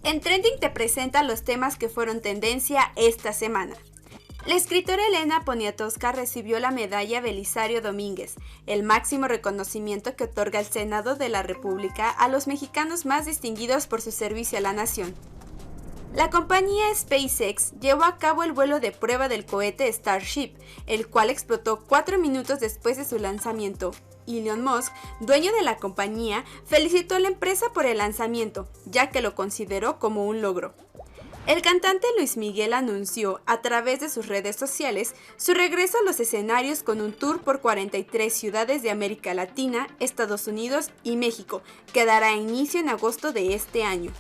En Trending te presenta los temas que fueron tendencia esta semana. La escritora Elena Poniatowska recibió la medalla Belisario Domínguez, el máximo reconocimiento que otorga el Senado de la República a los mexicanos más distinguidos por su servicio a la nación. La compañía SpaceX llevó a cabo el vuelo de prueba del cohete Starship, el cual explotó 4 minutos después de su lanzamiento. Elon Musk, dueño de la compañía, felicitó a la empresa por el lanzamiento, ya que lo consideró como un logro. El cantante Luis Miguel anunció, a través de sus redes sociales, su regreso a los escenarios con un tour por 43 ciudades de América Latina, Estados Unidos y México, que dará inicio en agosto de este año.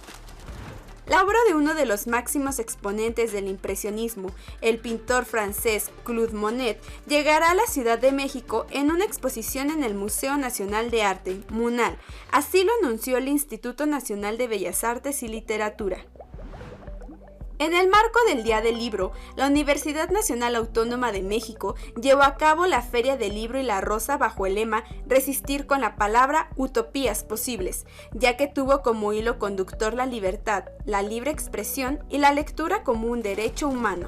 La obra de uno de los máximos exponentes del impresionismo, el pintor francés Claude Monet, llegará a la Ciudad de México en una exposición en el Museo Nacional de Arte, MUNAL. Así lo anunció el Instituto Nacional de Bellas Artes y Literatura. En el marco del Día del Libro, la Universidad Nacional Autónoma de México llevó a cabo la Feria del Libro y la Rosa bajo el lema Resistir con la palabra, utopías posibles, ya que tuvo como hilo conductor la libertad, la libre expresión y la lectura como un derecho humano.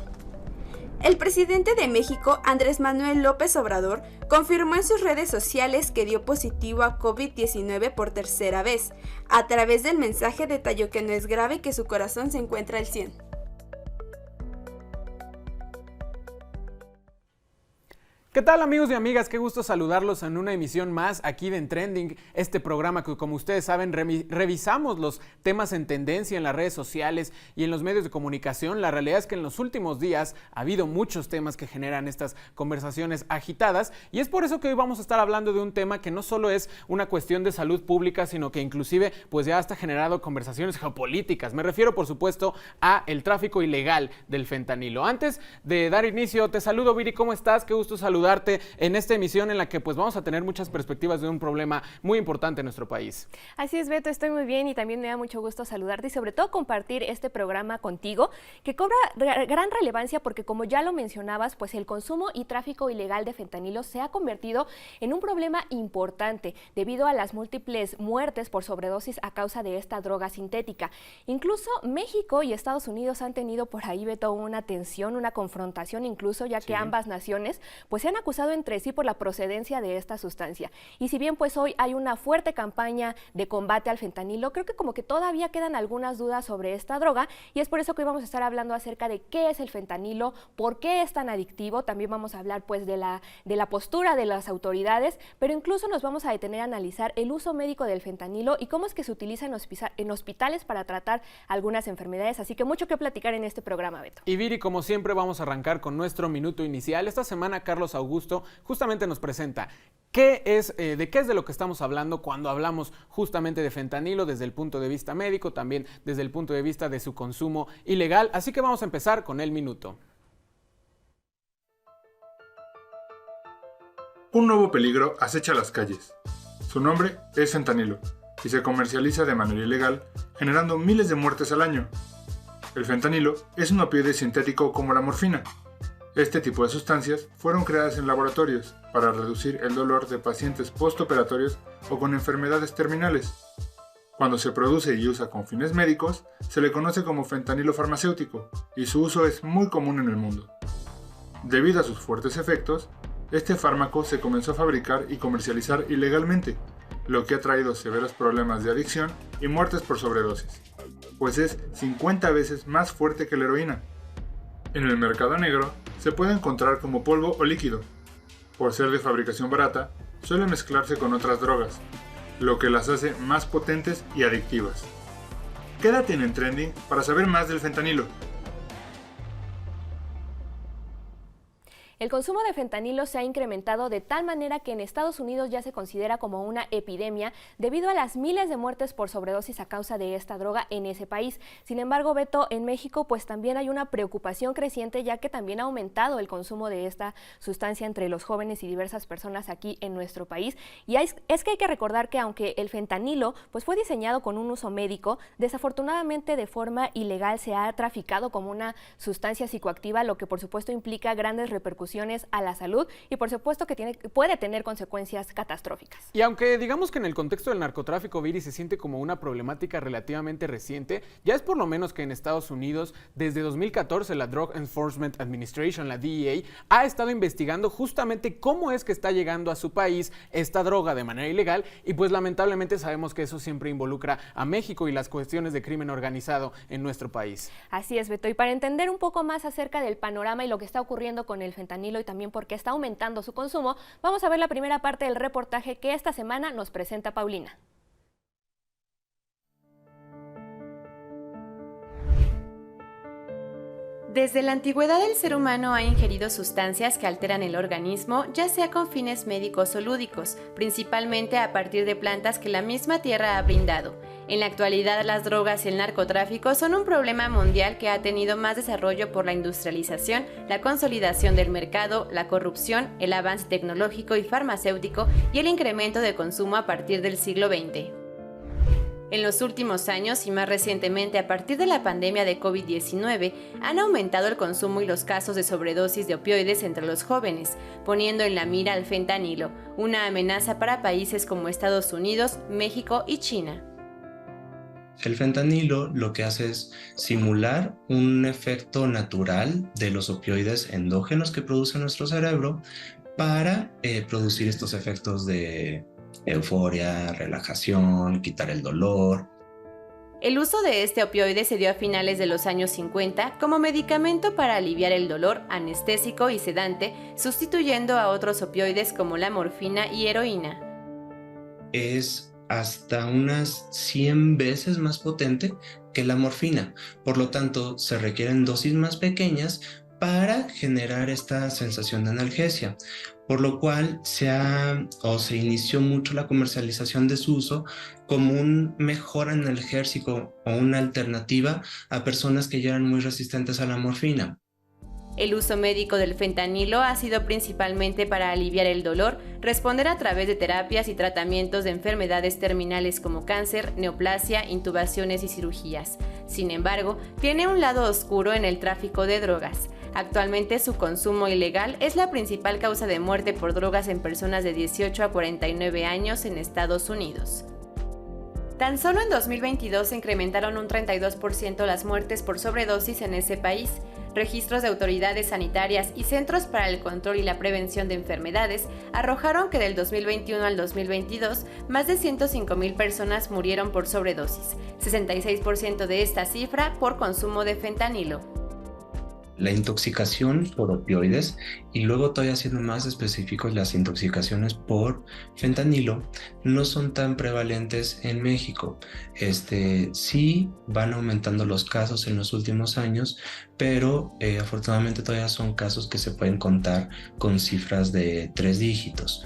El presidente de México, Andrés Manuel López Obrador, confirmó en sus redes sociales que dio positivo a COVID-19 por tercera vez. A través del mensaje detalló que no es grave y que su corazón se encuentra al 100. ¿Qué tal, amigos y amigas? Qué gusto saludarlos en una emisión más aquí de En Trending, este programa que, como ustedes saben, revisamos los temas en tendencia en las redes sociales y en los medios de comunicación. La realidad es que en los últimos días ha habido muchos temas que generan estas conversaciones agitadas, y es por eso que hoy vamos a estar hablando de un tema que no solo es una cuestión de salud pública, sino que inclusive pues ya está generado conversaciones geopolíticas. Me refiero, por supuesto, a el tráfico ilegal del fentanilo. Antes de dar inicio, te saludo, Viri, ¿cómo estás? Qué gusto saludarte en esta emisión en la que pues vamos a tener muchas perspectivas de un problema muy importante en nuestro país. Así es, Beto, estoy muy bien y también me da mucho gusto saludarte y sobre todo compartir este programa contigo, que cobra gran relevancia porque, como ya lo mencionabas, pues el consumo y tráfico ilegal de fentanilo se ha convertido en un problema importante debido a las múltiples muertes por sobredosis a causa de esta droga sintética. Incluso México y Estados Unidos han tenido por ahí, Beto, una tensión, una confrontación incluso, ya que ambas naciones pues se han acusado entre sí por la procedencia de esta sustancia. Y si bien pues hoy hay una fuerte campaña de combate al fentanilo, creo que como que todavía quedan algunas dudas sobre esta droga, y es por eso que hoy vamos a estar hablando acerca de qué es el fentanilo, por qué es tan adictivo. También vamos a hablar pues de la postura de las autoridades, pero incluso nos vamos a detener a analizar el uso médico del fentanilo y cómo es que se utiliza en hospitales para tratar algunas enfermedades. Así que mucho que platicar en este programa, Beto. Y Viri, como siempre, vamos a arrancar con nuestro minuto inicial. Esta semana Carlos Augusto justamente nos presenta de qué es de lo que estamos hablando cuando hablamos justamente de fentanilo desde el punto de vista médico, también desde el punto de vista de su consumo ilegal. Así que vamos a empezar con el minuto. Un nuevo peligro acecha las calles. Su nombre es fentanilo y se comercializa de manera ilegal, generando miles de muertes al año. El fentanilo es un opioide sintético como la morfina. Este tipo de sustancias fueron creadas en laboratorios para reducir el dolor de pacientes postoperatorios o con enfermedades terminales. Cuando se produce y usa con fines médicos, se le conoce como fentanilo farmacéutico y su uso es muy común en el mundo. Debido a sus fuertes efectos, este fármaco se comenzó a fabricar y comercializar ilegalmente, lo que ha traído severos problemas de adicción y muertes por sobredosis, pues es 50 veces más fuerte que la heroína. En el mercado negro se puede encontrar como polvo o líquido. Por ser de fabricación barata, suele mezclarse con otras drogas, lo que las hace más potentes y adictivas. Quédate en Trending para saber más del fentanilo. El consumo de fentanilo se ha incrementado de tal manera que en Estados Unidos ya se considera como una epidemia debido a las miles de muertes por sobredosis a causa de esta droga en ese país. Sin embargo, Beto, en México pues también hay una preocupación creciente, ya que también ha aumentado el consumo de esta sustancia entre los jóvenes y diversas personas aquí en nuestro país. Y es que hay que recordar que aunque el fentanilo pues fue diseñado con un uso médico, desafortunadamente de forma ilegal se ha traficado como una sustancia psicoactiva, lo que por supuesto implica grandes repercusiones repercusiones a la salud y por supuesto que puede tener consecuencias catastróficas. Y aunque digamos que en el contexto del narcotráfico, Viri, se siente como una problemática relativamente reciente, ya es por lo menos que en Estados Unidos, desde 2014, la Drug Enforcement Administration, la DEA, ha estado investigando justamente cómo es que está llegando a su país esta droga de manera ilegal y pues lamentablemente sabemos que eso siempre involucra a México y las cuestiones de crimen organizado en nuestro país. Así es, Beto, y para entender un poco más acerca del panorama y lo que está ocurriendo con el fentanilo y también por qué está aumentando su consumo, vamos a ver la primera parte del reportaje que esta semana nos presenta Paulina. Desde la antigüedad el ser humano ha ingerido sustancias que alteran el organismo, ya sea con fines médicos o lúdicos, principalmente a partir de plantas que la misma tierra ha brindado. En la actualidad las drogas y el narcotráfico son un problema mundial que ha tenido más desarrollo por la industrialización, la consolidación del mercado, la corrupción, el avance tecnológico y farmacéutico y el incremento de consumo a partir del siglo XX. En los últimos años y más recientemente a partir de la pandemia de COVID-19, han aumentado el consumo y los casos de sobredosis de opioides entre los jóvenes, poniendo en la mira al fentanilo, una amenaza para países como Estados Unidos, México y China. El fentanilo lo que hace es simular un efecto natural de los opioides endógenos que produce nuestro cerebro para producir estos efectos de euforia, relajación, quitar el dolor. El uso de este opioide se dio a finales de los años 50 como medicamento para aliviar el dolor, anestésico y sedante, sustituyendo a otros opioides como la morfina y heroína. Es hasta unas 100 veces más potente que la morfina, por lo tanto se requieren dosis más pequeñas para generar esta sensación de analgesia, por lo cual se inició mucho la comercialización de su uso como un mejor analgésico o una alternativa a personas que ya eran muy resistentes a la morfina. El uso médico del fentanilo ha sido principalmente para aliviar el dolor, responder a través de terapias y tratamientos de enfermedades terminales como cáncer, neoplasia, intubaciones y cirugías. Sin embargo, tiene un lado oscuro en el tráfico de drogas. Actualmente su consumo ilegal es la principal causa de muerte por drogas en personas de 18 a 49 años en Estados Unidos. Tan solo en 2022 se incrementaron un 32% las muertes por sobredosis en ese país. Registros de autoridades sanitarias y Centros para el Control y la Prevención de Enfermedades arrojaron que del 2021 al 2022 más de 105,000 personas murieron por sobredosis, 66% de esta cifra por consumo de fentanilo. La intoxicación por opioides y luego todavía siendo más específicos las intoxicaciones por fentanilo no son tan prevalentes en México. Sí van aumentando los casos en los últimos años, pero afortunadamente todavía son casos que se pueden contar con cifras de 3 dígitos.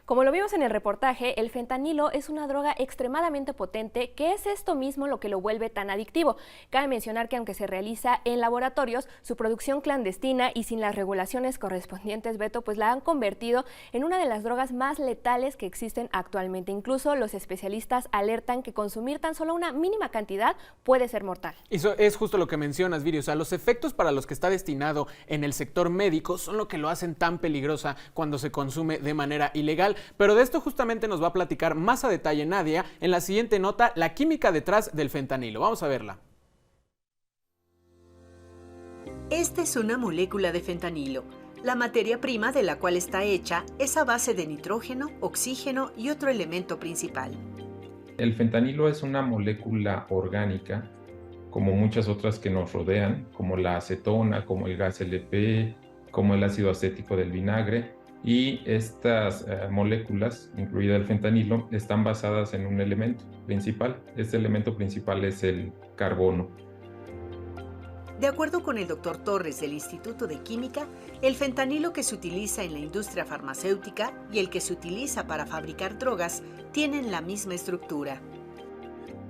Como lo vimos en el reportaje, el fentanilo es una droga extremadamente potente, que es esto mismo lo que lo vuelve tan adictivo. Cabe mencionar que aunque se realiza en laboratorios, su producción clandestina y sin las regulaciones correspondientes, Beto, pues la han convertido en una de las drogas más letales que existen actualmente. Incluso los especialistas alertan que consumir tan solo una mínima cantidad puede ser mortal. Eso es justo lo que mencionas, Viri. O sea, los efectos para los que está destinado en el sector médico son lo que lo hacen tan peligrosa cuando se consume de manera ilegal. Pero de esto justamente nos va a platicar más a detalle Nadia en la siguiente nota, la química detrás del fentanilo. Vamos a verla. Esta es una molécula de fentanilo. La materia prima de la cual está hecha es a base de nitrógeno, oxígeno y otro elemento principal. El fentanilo es una molécula orgánica, como muchas otras que nos rodean, como la acetona, como el gas LP, como el ácido acético del vinagre. Y estas moléculas, incluida el fentanilo, están basadas en un elemento principal. Este elemento principal es el carbono. De acuerdo con el Dr. Torres del Instituto de Química, el fentanilo que se utiliza en la industria farmacéutica y el que se utiliza para fabricar drogas tienen la misma estructura.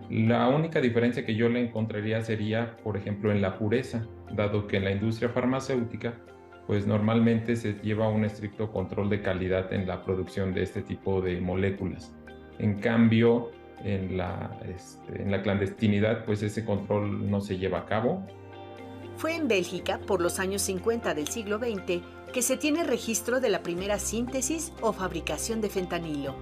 La única diferencia que yo le encontraría sería, por ejemplo, en la pureza, dado que en la industria farmacéutica pues normalmente se lleva un estricto control de calidad en la producción de este tipo de moléculas. En cambio, en la clandestinidad, pues ese control no se lleva a cabo. Fue en Bélgica, por los años 50 del siglo XX, que se tiene registro de la primera síntesis o fabricación de fentanilo.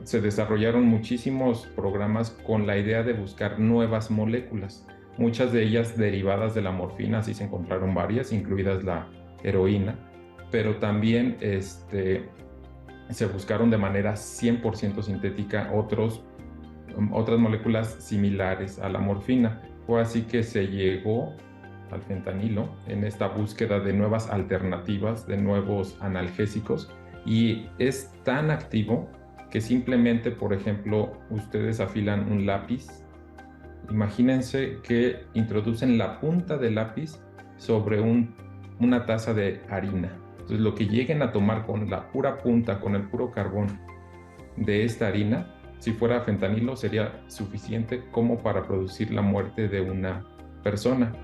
Se desarrollaron muchísimos programas con la idea de buscar nuevas moléculas, muchas de ellas derivadas de la morfina, así se encontraron varias, incluidas la heroína, pero también se buscaron de manera 100% sintética otras moléculas similares a la morfina. Fue así que se llegó al fentanilo en esta búsqueda de nuevas alternativas, de nuevos analgésicos, y es tan activo que simplemente, por ejemplo, ustedes afilan un lápiz. Imagínense que introducen la punta del lápiz sobre una taza de harina. Entonces, lo que lleguen a tomar con la pura punta, con el puro carbón de esta harina, si fuera fentanilo, sería suficiente como para producir la muerte de una persona.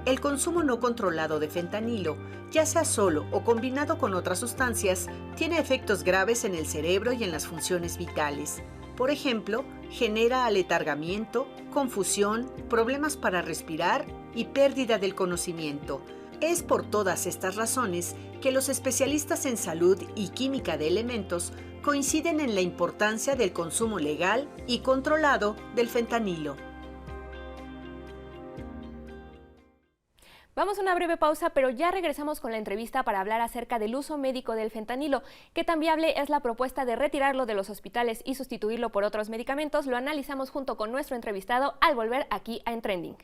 El consumo no controlado de fentanilo, ya sea solo o combinado con otras sustancias, tiene efectos graves en el cerebro y en las funciones vitales. Por ejemplo, genera aletargamiento, confusión, problemas para respirar y pérdida del conocimiento. Es por todas estas razones que los especialistas en salud y química de elementos coinciden en la importancia del consumo legal y controlado del fentanilo. Vamos a una breve pausa, pero ya regresamos con la entrevista para hablar acerca del uso médico del fentanilo. ¿Qué tan viable es la propuesta de retirarlo de los hospitales y sustituirlo por otros medicamentos? Lo analizamos junto con nuestro entrevistado al volver aquí a En Trending.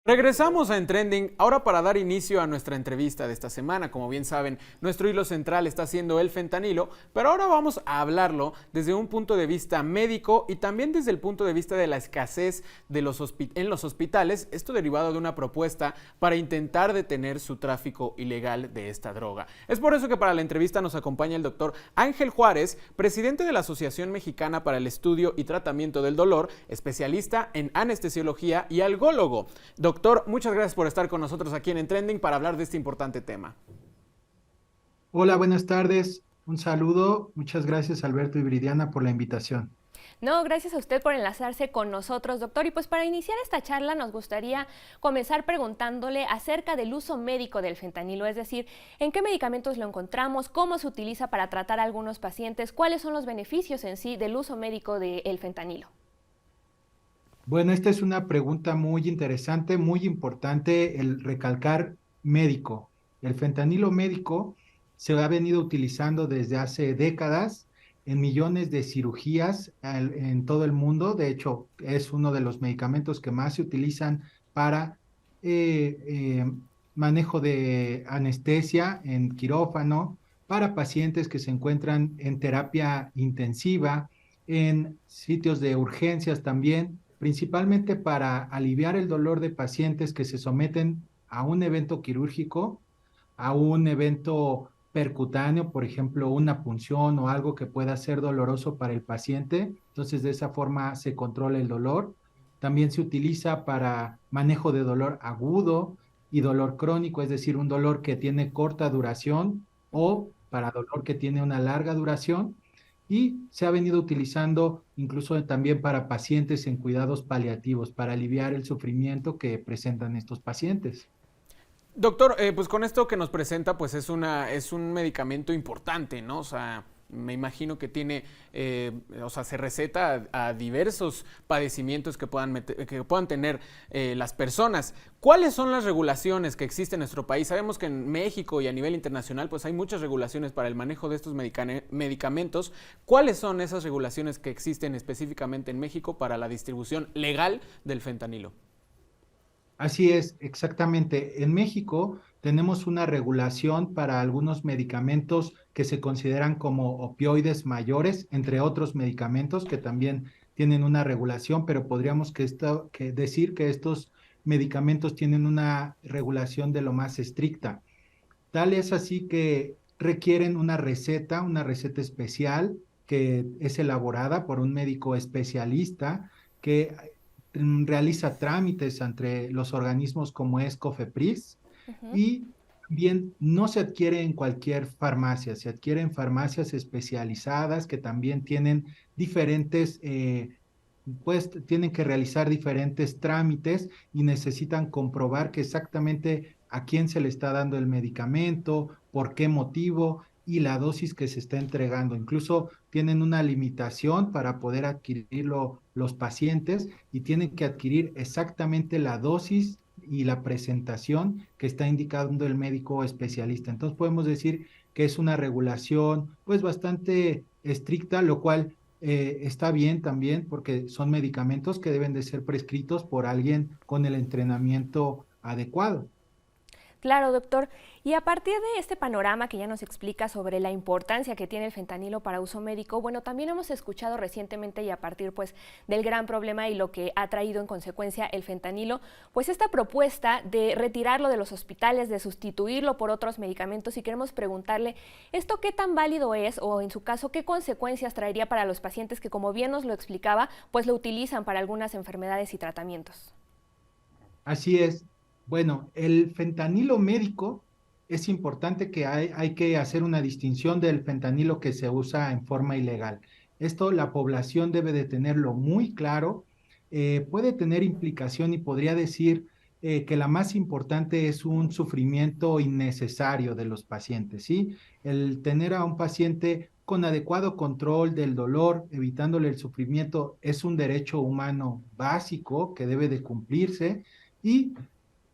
Regresamos a En Trending, ahora para dar inicio a nuestra entrevista de esta semana. Como bien saben, nuestro hilo central está siendo el fentanilo, pero ahora vamos a hablarlo desde un punto de vista médico y también desde el punto de vista de la escasez en los hospitales, esto derivado de una propuesta para intentar detener su tráfico ilegal de esta droga. Es por eso que para la entrevista nos acompaña el doctor Ángel Juárez, presidente de la Asociación Mexicana para el Estudio y Tratamiento del Dolor, especialista en anestesiología y algólogo. Doctor, muchas gracias por estar con nosotros aquí en Trending para hablar de este importante tema. Hola, buenas tardes. Un saludo. Muchas gracias, Alberto y Viridiana, por la invitación. No, gracias a usted por enlazarse con nosotros, doctor. Y pues para iniciar esta charla nos gustaría comenzar preguntándole acerca del uso médico del fentanilo, es decir, ¿en qué medicamentos lo encontramos? ¿Cómo se utiliza para tratar a algunos pacientes? ¿Cuáles son los beneficios en sí del uso médico del fentanilo? Bueno, esta es una pregunta muy interesante, muy importante el recalcar médico. El fentanilo médico se ha venido utilizando desde hace décadas en millones de cirugías en todo el mundo. De hecho, es uno de los medicamentos que más se utilizan para manejo de anestesia en quirófano, para pacientes que se encuentran en terapia intensiva, en sitios de urgencias también, principalmente para aliviar el dolor de pacientes que se someten a un evento quirúrgico, a un evento percutáneo, por ejemplo, una punción o algo que pueda ser doloroso para el paciente. Entonces, de esa forma se controla el dolor. También se utiliza para manejo de dolor agudo y dolor crónico, es decir, un dolor que tiene corta duración o para dolor que tiene una larga duración. Y se ha venido utilizando incluso también para pacientes en cuidados paliativos, para aliviar el sufrimiento que presentan estos pacientes. Doctor, pues con esto que nos presenta, pues es un medicamento importante, ¿no? O sea, me imagino que tiene, se receta a diversos padecimientos que puedan tener las personas. ¿Cuáles son las regulaciones que existen en nuestro país? Sabemos que en México y a nivel internacional pues hay muchas regulaciones para el manejo de estos medicamentos. ¿Cuáles son esas regulaciones que existen específicamente en México para la distribución legal del fentanilo? Así es, exactamente. En México tenemos una regulación para algunos medicamentos que se consideran como opioides mayores, entre otros medicamentos que también tienen una regulación, pero podríamos decir que estos medicamentos tienen una regulación de lo más estricta. Tal es así que requieren una receta especial que es elaborada por un médico especialista que realiza trámites entre los organismos como es COFEPRIS y también no se adquiere en cualquier farmacia, se adquiere en farmacias especializadas que también tienen diferentes, pues tienen que realizar diferentes trámites y necesitan comprobar que exactamente a quién se le está dando el medicamento, por qué motivo y la dosis que se está entregando. Incluso tienen una limitación para poder adquirirlo los pacientes y tienen que adquirir exactamente la dosis y la presentación que está indicando el médico especialista. Entonces podemos decir que es una regulación pues bastante estricta, lo cual está bien también porque son medicamentos que deben de ser prescritos por alguien con el entrenamiento adecuado. Claro, doctor. Y a partir de este panorama que ya nos explica sobre la importancia que tiene el fentanilo para uso médico, bueno, también hemos escuchado recientemente y a partir pues del gran problema y lo que ha traído en consecuencia el fentanilo, pues esta propuesta de retirarlo de los hospitales, de sustituirlo por otros medicamentos, y queremos preguntarle, ¿esto qué tan válido es o en su caso qué consecuencias traería para los pacientes que, como bien nos lo explicaba, pues lo utilizan para algunas enfermedades y tratamientos? Así es. Bueno, el fentanilo médico es importante que hay que hacer una distinción del fentanilo que se usa en forma ilegal. Esto la población debe de tenerlo muy claro. Puede tener implicación y podría decir que la más importante es un sufrimiento innecesario de los pacientes, ¿sí? El tener a un paciente con adecuado control del dolor, evitándole el sufrimiento, es un derecho humano básico que debe de cumplirse y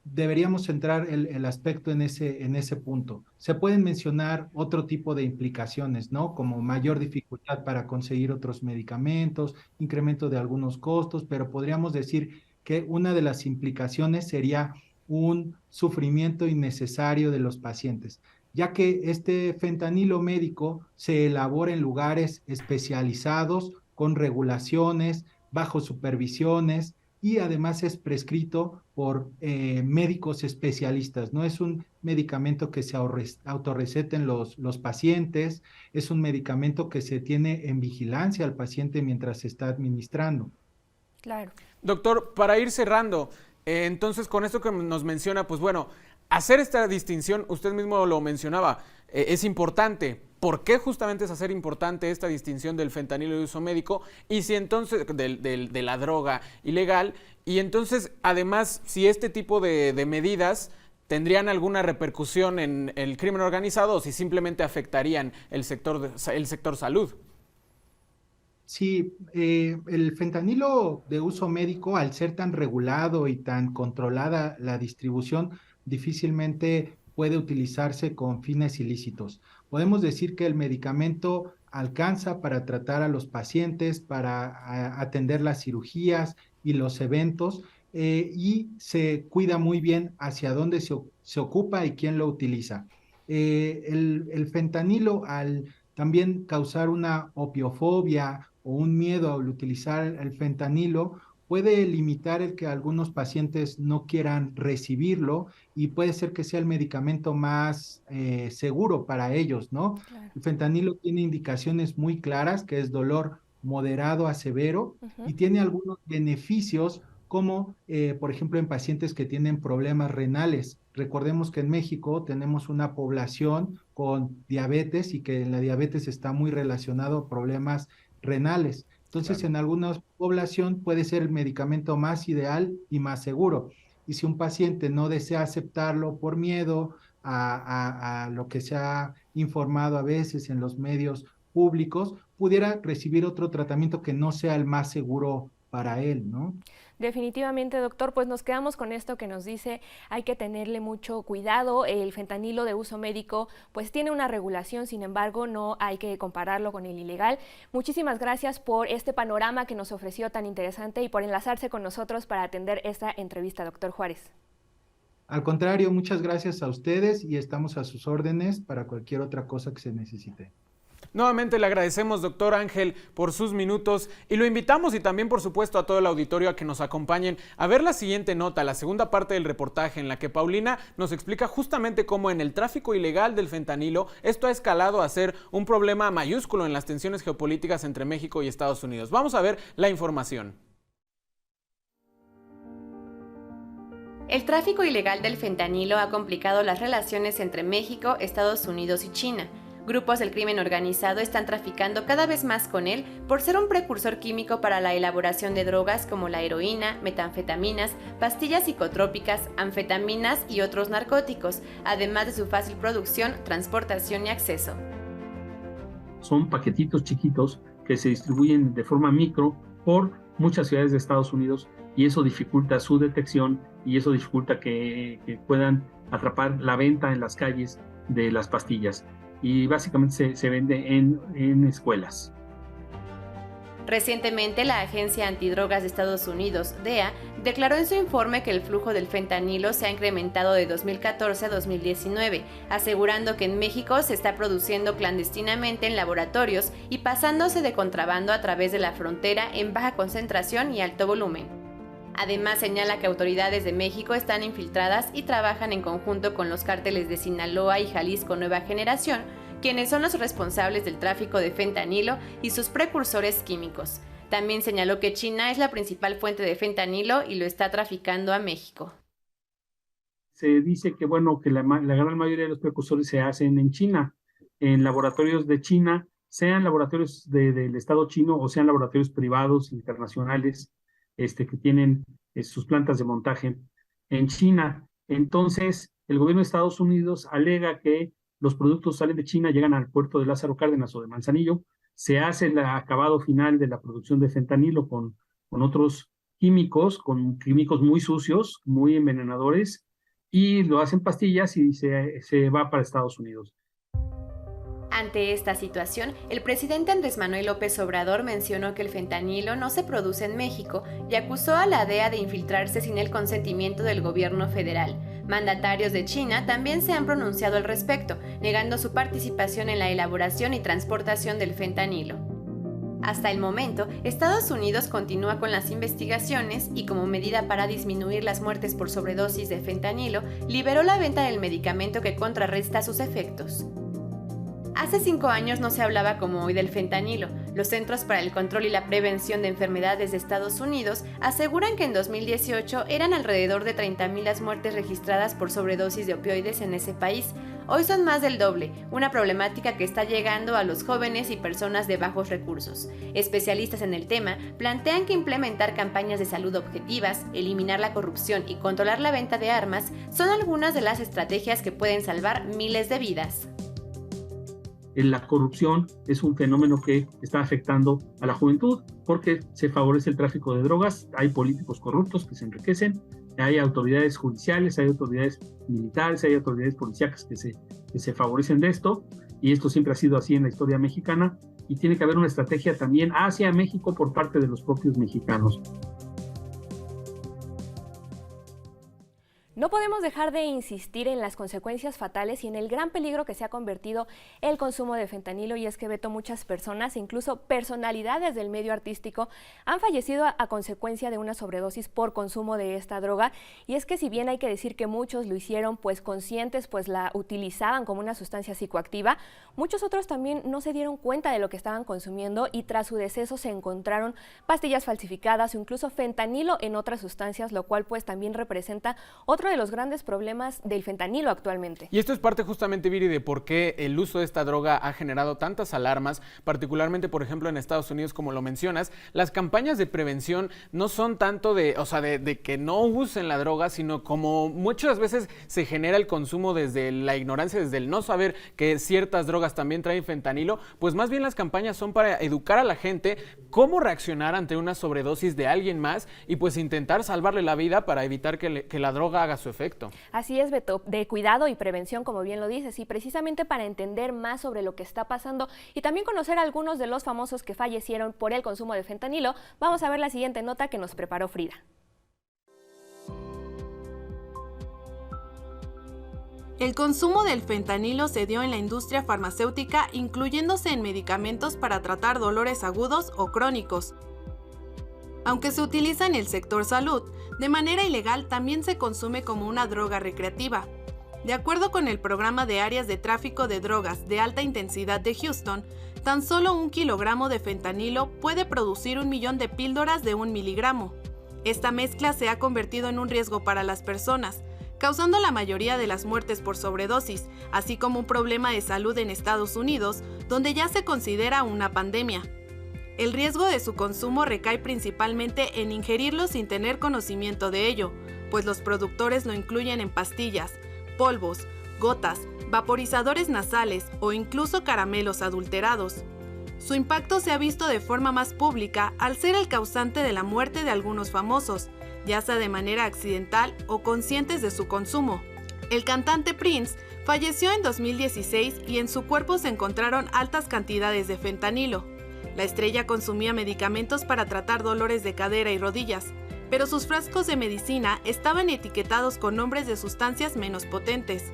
deberíamos centrar el aspecto en ese punto. Se pueden mencionar otro tipo de implicaciones, ¿no? Como mayor dificultad para conseguir otros medicamentos, incremento de algunos costos, pero podríamos decir que una de las implicaciones sería un sufrimiento innecesario de los pacientes, ya que este fentanilo médico se elabora en lugares especializados, con regulaciones, bajo supervisiones, y además es prescrito por médicos especialistas. No es un medicamento que se autorreceten los pacientes, es un medicamento que se tiene en vigilancia al paciente mientras se está administrando. Claro. Doctor, para ir cerrando, entonces con esto que nos menciona, pues bueno, hacer esta distinción, usted mismo lo mencionaba, es importante. ¿Por qué justamente es hacer importante esta distinción del fentanilo de uso médico y si entonces de la droga ilegal? Y entonces, además, si este tipo de medidas tendrían alguna repercusión en el crimen organizado o si simplemente afectarían el sector salud. Sí, el fentanilo de uso médico, al ser tan regulado y tan controlada la distribución, difícilmente puede utilizarse con fines ilícitos. Podemos decir que el medicamento alcanza para tratar a los pacientes, para atender las cirugías y los eventos, y se cuida muy bien hacia dónde se ocupa y quién lo utiliza. El fentanilo, al también causar una opiofobia o un miedo al utilizar el fentanilo, puede limitar el que algunos pacientes no quieran recibirlo y puede ser que sea el medicamento más seguro para ellos, ¿no? Claro. El fentanilo tiene indicaciones muy claras, que es dolor moderado a severo, y tiene algunos beneficios como, por ejemplo, en pacientes que tienen problemas renales. Recordemos que en México tenemos una población con diabetes y que la diabetes está muy relacionado a problemas renales. Entonces, claro, en alguna población puede ser el medicamento más ideal y más seguro. Y si un paciente no desea aceptarlo por miedo a lo que se ha informado a veces en los medios públicos, pudiera recibir otro tratamiento que no sea el más seguro para él, ¿no? Definitivamente, doctor, pues nos quedamos con esto que nos dice, hay que tenerle mucho cuidado. El fentanilo de uso médico pues tiene una regulación, sin embargo no hay que compararlo con el ilegal. Muchísimas gracias por este panorama que nos ofreció tan interesante y por enlazarse con nosotros para atender esta entrevista, doctor Juárez. Al contrario, muchas gracias a ustedes y estamos a sus órdenes para cualquier otra cosa que se necesite. Nuevamente le agradecemos, doctor Ángel, por sus minutos y lo invitamos y también, por supuesto, a todo el auditorio a que nos acompañen a ver la siguiente nota, la segunda parte del reportaje en la que Paulina nos explica justamente cómo en el tráfico ilegal del fentanilo esto ha escalado a ser un problema mayúsculo en las tensiones geopolíticas entre México y Estados Unidos. Vamos a ver la información. El tráfico ilegal del fentanilo ha complicado las relaciones entre México, Estados Unidos y China. Grupos del crimen organizado están traficando cada vez más con él por ser un precursor químico para la elaboración de drogas como la heroína, metanfetaminas, pastillas psicotrópicas, anfetaminas y otros narcóticos, además de su fácil producción, transportación y acceso. Son paquetitos chiquitos que se distribuyen de forma micro por muchas ciudades de Estados Unidos y eso dificulta su detección y eso dificulta que puedan atrapar la venta en las calles de las pastillas. Y básicamente se vende en escuelas. Recientemente, la Agencia Antidrogas de Estados Unidos, DEA, declaró en su informe que el flujo del fentanilo se ha incrementado de 2014 a 2019, asegurando que en México se está produciendo clandestinamente en laboratorios y pasándose de contrabando a través de la frontera en baja concentración y alto volumen. Además, señala que autoridades de México están infiltradas y trabajan en conjunto con los cárteles de Sinaloa y Jalisco Nueva Generación, quienes son los responsables del tráfico de fentanilo y sus precursores químicos. También señaló que China es la principal fuente de fentanilo y lo está traficando a México. Se dice que, que la gran mayoría de los precursores se hacen en China, en laboratorios de China, sean laboratorios del Estado chino o sean laboratorios privados, internacionales, que tienen sus plantas de montaje en China. Entonces, el gobierno de Estados Unidos alega que los productos salen de China, llegan al puerto de Lázaro Cárdenas o de Manzanillo, se hace el acabado final de la producción de fentanilo con otros químicos, con químicos muy sucios, muy envenenadores, y lo hacen pastillas y se va para Estados Unidos. Ante esta situación, el presidente Andrés Manuel López Obrador mencionó que el fentanilo no se produce en México y acusó a la DEA de infiltrarse sin el consentimiento del gobierno federal. Mandatarios de China también se han pronunciado al respecto, negando su participación en la elaboración y transportación del fentanilo. Hasta el momento, Estados Unidos continúa con las investigaciones y, como medida para disminuir las muertes por sobredosis de fentanilo, liberó la venta del medicamento que contrarresta sus efectos. Hace 5 años no se hablaba como hoy del fentanilo. Los Centros para el Control y la Prevención de Enfermedades de Estados Unidos aseguran que en 2018 eran alrededor de 30,000 las muertes registradas por sobredosis de opioides en ese país. Hoy son más del doble, una problemática que está llegando a los jóvenes y personas de bajos recursos. Especialistas en el tema plantean que implementar campañas de salud objetivas, eliminar la corrupción y controlar la venta de armas son algunas de las estrategias que pueden salvar miles de vidas. La corrupción es un fenómeno que está afectando a la juventud porque se favorece el tráfico de drogas, hay políticos corruptos que se enriquecen, hay autoridades judiciales, hay autoridades militares, hay autoridades policíacas que se favorecen de esto, y esto siempre ha sido así en la historia mexicana, y tiene que haber una estrategia también hacia México por parte de los propios mexicanos. No podemos dejar de insistir en las consecuencias fatales y en el gran peligro que se ha convertido el consumo de fentanilo, y es que, Beto, muchas personas, incluso personalidades del medio artístico, han fallecido a consecuencia de una sobredosis por consumo de esta droga. Y es que, si bien hay que decir que muchos lo hicieron pues conscientes, pues la utilizaban como una sustancia psicoactiva, muchos otros también no se dieron cuenta de lo que estaban consumiendo y tras su deceso se encontraron pastillas falsificadas o incluso fentanilo en otras sustancias, lo cual pues también representa otro de los grandes problemas del fentanilo actualmente. Y esto es parte justamente, Viri, de por qué el uso de esta droga ha generado tantas alarmas, particularmente, por ejemplo, en Estados Unidos, como lo mencionas. Las campañas de prevención no son tanto de que no usen la droga, sino como muchas veces se genera el consumo desde la ignorancia, desde el no saber que ciertas drogas también traen fentanilo, pues más bien las campañas son para educar a la gente cómo reaccionar ante una sobredosis de alguien más y pues intentar salvarle la vida para evitar que la droga haga su efecto. Así es, Beto, de cuidado y prevención, como bien lo dices, y precisamente para entender más sobre lo que está pasando y también conocer a algunos de los famosos que fallecieron por el consumo de fentanilo, vamos a ver la siguiente nota que nos preparó Frida. El consumo del fentanilo se dio en la industria farmacéutica, incluyéndose en medicamentos para tratar dolores agudos o crónicos. Aunque se utiliza en el sector salud, de manera ilegal también se consume como una droga recreativa. De acuerdo con el programa de áreas de tráfico de drogas de alta intensidad de Houston, tan solo 1 kilogramo de fentanilo puede producir 1 millón de píldoras de 1 miligramo. Esta mezcla se ha convertido en un riesgo para las personas, causando la mayoría de las muertes por sobredosis, así como un problema de salud en Estados Unidos, donde ya se considera una pandemia. El riesgo de su consumo recae principalmente en ingerirlo sin tener conocimiento de ello, pues los productores lo incluyen en pastillas, polvos, gotas, vaporizadores nasales o incluso caramelos adulterados. Su impacto se ha visto de forma más pública al ser el causante de la muerte de algunos famosos, ya sea de manera accidental o conscientes de su consumo. El cantante Prince falleció en 2016 y en su cuerpo se encontraron altas cantidades de fentanilo. La estrella consumía medicamentos para tratar dolores de cadera y rodillas, pero sus frascos de medicina estaban etiquetados con nombres de sustancias menos potentes.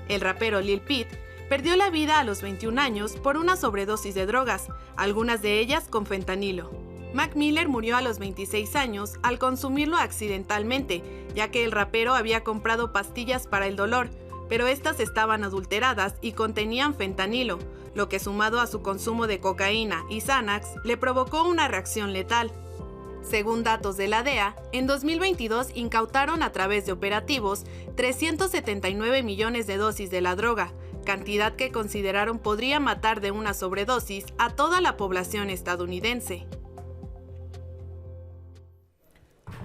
El rapero Lil Peep perdió la vida a los 21 años por una sobredosis de drogas, algunas de ellas con fentanilo. Mac Miller murió a los 26 años al consumirlo accidentalmente, ya que el rapero había comprado pastillas para el dolor, pero estas estaban adulteradas y contenían fentanilo, lo que sumado a su consumo de cocaína y Xanax le provocó una reacción letal. Según datos de la DEA, en 2022 incautaron a través de operativos 379 millones de dosis de la droga, cantidad que consideraron podría matar de una sobredosis a toda la población estadounidense.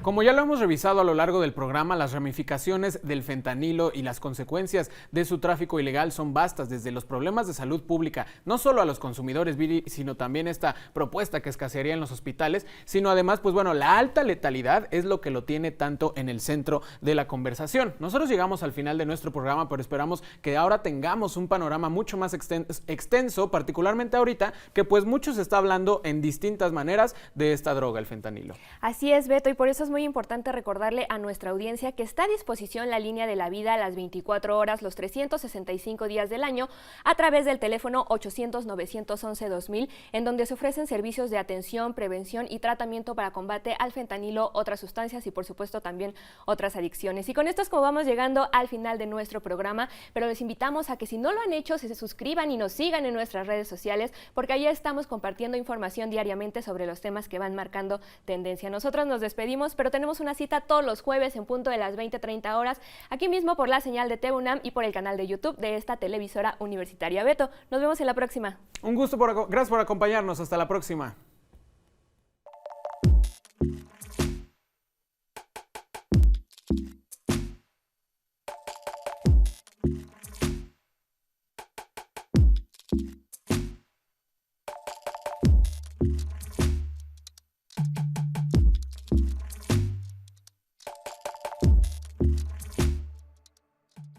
Como ya lo hemos revisado a lo largo del programa, las ramificaciones del fentanilo y las consecuencias de su tráfico ilegal son vastas, desde los problemas de salud pública, no solo a los consumidores, Viri, sino también esta propuesta que escasearía en los hospitales, sino además, pues bueno, la alta letalidad es lo que lo tiene tanto en el centro de la conversación. Nosotros llegamos al final de nuestro programa, pero esperamos que ahora tengamos un panorama mucho más extenso, particularmente ahorita, que pues mucho se está hablando en distintas maneras de esta droga, el fentanilo. Así es, Beto, y por eso es muy importante recordarle a nuestra audiencia que está a disposición la línea de la vida a las 24 horas, los 365 días del año, a través del teléfono 800-911-2000, en donde se ofrecen servicios de atención, prevención y tratamiento para combate al fentanilo, otras sustancias y por supuesto también otras adicciones. Y con esto es como vamos llegando al final de nuestro programa, pero les invitamos a que si no lo han hecho, se suscriban y nos sigan en nuestras redes sociales, porque allá estamos compartiendo información diariamente sobre los temas que van marcando tendencia. Nosotros nos despedimos, pero tenemos una cita todos los jueves en punto de las 20:30 horas, aquí mismo por la señal de TV UNAM y por el canal de YouTube de esta televisora universitaria. Beto, nos vemos en la próxima. Un gusto, gracias por acompañarnos. Hasta la próxima.